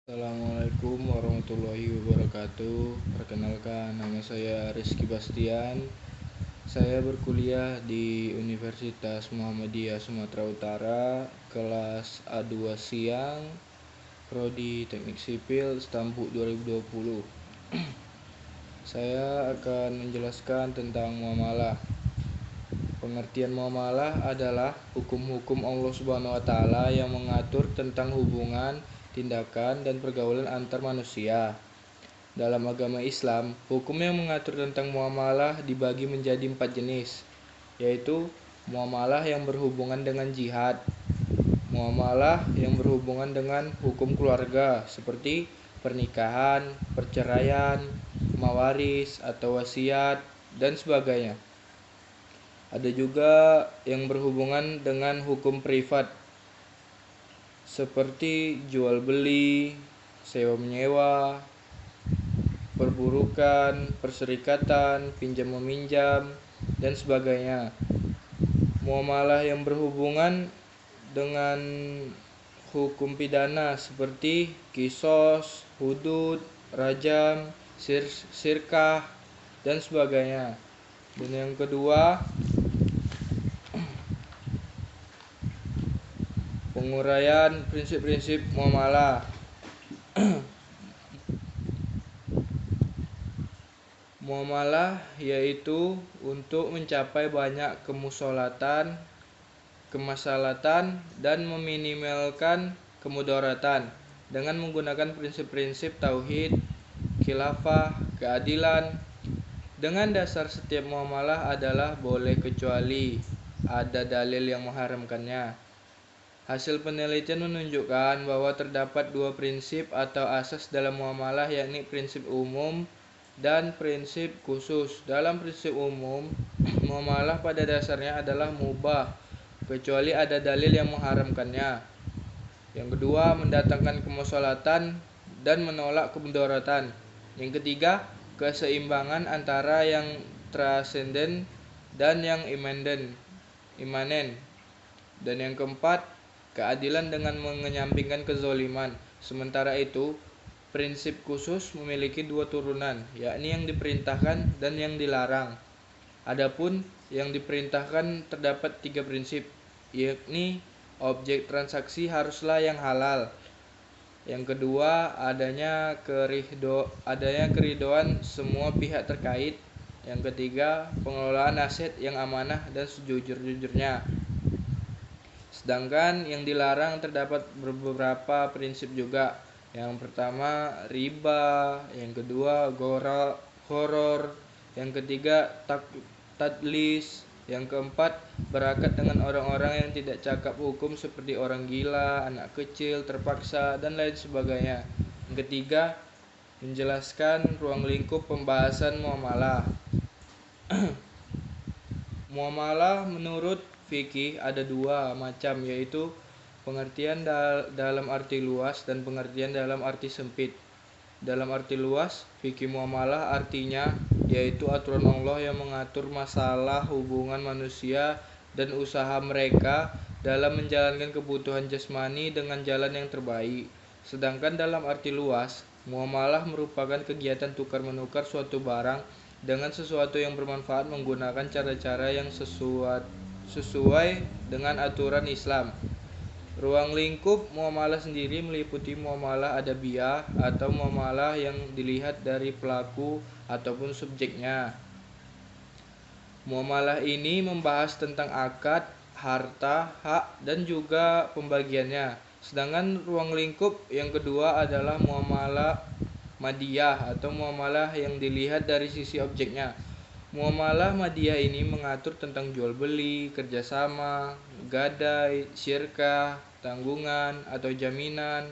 Assalamualaikum warahmatullahi wabarakatuh. Perkenalkan, nama saya Rizky Bastian. Saya berkuliah di Universitas Muhammadiyah Sumatera Utara, kelas A2 Siang, Prodi Teknik Sipil, Stampu 2020. Saya akan menjelaskan tentang muamalah. Pengertian muamalah adalah hukum-hukum Allah Subhanahu wa taala yang mengatur tentang hubungan, tindakan, dan pergaulan antar manusia. Dalam agama Islam, hukum yang mengatur tentang muamalah dibagi menjadi 4 jenis, yaitu muamalah yang berhubungan dengan jihad, muamalah yang berhubungan dengan hukum keluarga seperti pernikahan, perceraian, mawaris atau wasiat, dan sebagainya. Ada juga yang berhubungan dengan hukum privat seperti jual beli, sewa menyewa, perburukan, perserikatan, pinjam meminjam, dan sebagainya. Muamalah yang berhubungan dengan hukum pidana seperti kisos, hudud, rajam, sirkah, dan sebagainya. Dan yang kedua, penguraian prinsip-prinsip muamalah. Muamalah yaitu untuk mencapai banyak kemusolatan, kemaslahatan, dan meminimalkan kemudaratan dengan menggunakan prinsip-prinsip tauhid, khilafah, keadilan. Dengan dasar setiap muamalah adalah boleh kecuali ada dalil yang mengharamkannya. Hasil penelitian menunjukkan bahwa terdapat dua prinsip atau asas dalam muamalah, yakni prinsip umum dan prinsip khusus. Dalam prinsip umum, muamalah pada dasarnya adalah mubah, kecuali ada dalil yang mengharamkannya. Yang kedua, mendatangkan kemaslahatan dan menolak kemudaratan. Yang ketiga, keseimbangan antara yang transenden dan yang imanen. Dan yang keempat, keadilan dengan menyampingkan kezoliman. Sementara itu, prinsip khusus memiliki dua turunan, yakni yang diperintahkan dan yang dilarang. Adapun yang diperintahkan terdapat tiga prinsip, yakni objek transaksi haruslah yang halal. Yang kedua, adanya keridhoan semua pihak terkait. Yang ketiga, pengelolaan aset yang amanah dan sejujur-jujurnya. Sedangkan yang dilarang terdapat beberapa prinsip juga. Yang pertama riba, yang kedua horor, yang ketiga tadlis, yang keempat berakat dengan orang-orang yang tidak cakap hukum seperti orang gila, anak kecil, terpaksa, dan lain sebagainya. Yang ketiga, menjelaskan ruang lingkup pembahasan muamalah. Muamalah menurut fikih ada dua macam, yaitu pengertian dalam arti luas dan pengertian dalam arti sempit. Dalam arti luas, fikih muamalah artinya yaitu aturan Allah yang mengatur masalah hubungan manusia dan usaha mereka dalam menjalankan kebutuhan jasmani dengan jalan yang terbaik. Sedangkan dalam arti luas, muamalah merupakan kegiatan tukar-menukar suatu barang dengan sesuatu yang bermanfaat menggunakan cara-cara yang sesuai dengan aturan Islam. Ruang lingkup muamalah sendiri meliputi muamalah adabiyah atau muamalah yang dilihat dari pelaku ataupun subjeknya. Muamalah ini membahas tentang akad, harta, hak, dan juga pembagiannya. Sedangkan ruang lingkup yang kedua adalah muamalah madiyah atau muamalah yang dilihat dari sisi objeknya. Muamalah madiyah ini mengatur tentang jual beli, kerjasama, gadai, syirkah, tanggungan atau jaminan,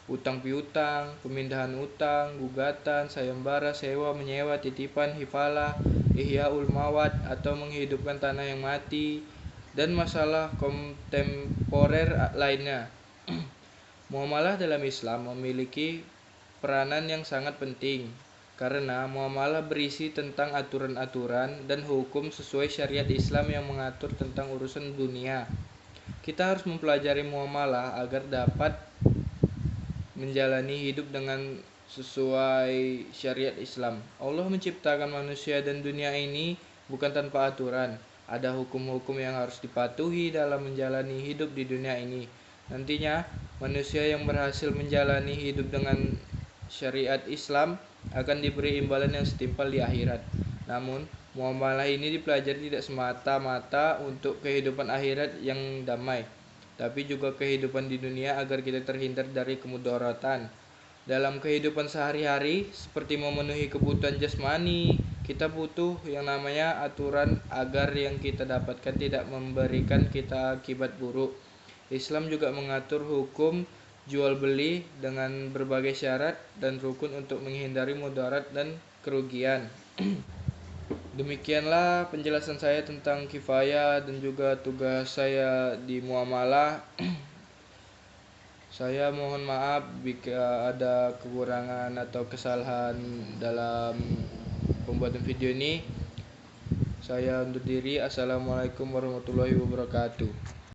utang piutang, pemindahan utang, gugatan, sayembara, sewa, menyewa, titipan, hifalah, ihyaul mawad atau menghidupkan tanah yang mati, dan masalah kontemporer lainnya. Muamalah dalam Islam memiliki peranan yang sangat penting karena muamalah berisi tentang aturan-aturan dan hukum sesuai syariat Islam yang mengatur tentang urusan dunia. Kita harus mempelajari muamalah agar dapat menjalani hidup dengan sesuai syariat Islam. Allah menciptakan manusia dan dunia ini bukan tanpa aturan. Ada hukum-hukum yang harus dipatuhi dalam menjalani hidup di dunia ini. Nantinya, manusia yang berhasil menjalani hidup dengan syariat Islam akan diberi imbalan yang setimpal di akhirat. Namun, muamalah ini dipelajari tidak semata-mata untuk kehidupan akhirat yang damai, tapi juga kehidupan di dunia agar kita terhindar dari kemudaratan. Dalam kehidupan sehari-hari, seperti memenuhi kebutuhan jasmani, kita butuh yang namanya aturan agar yang kita dapatkan tidak memberikan kita akibat buruk. Islam juga mengatur hukum jual beli dengan berbagai syarat dan rukun untuk menghindari mudarat dan kerugian. Demikianlah penjelasan saya tentang kifayah dan juga tugas saya di muamalah. Saya mohon maaf jika ada kekurangan atau kesalahan dalam pembuatan video ini. Saya undur diri. Assalamualaikum warahmatullahi wabarakatuh.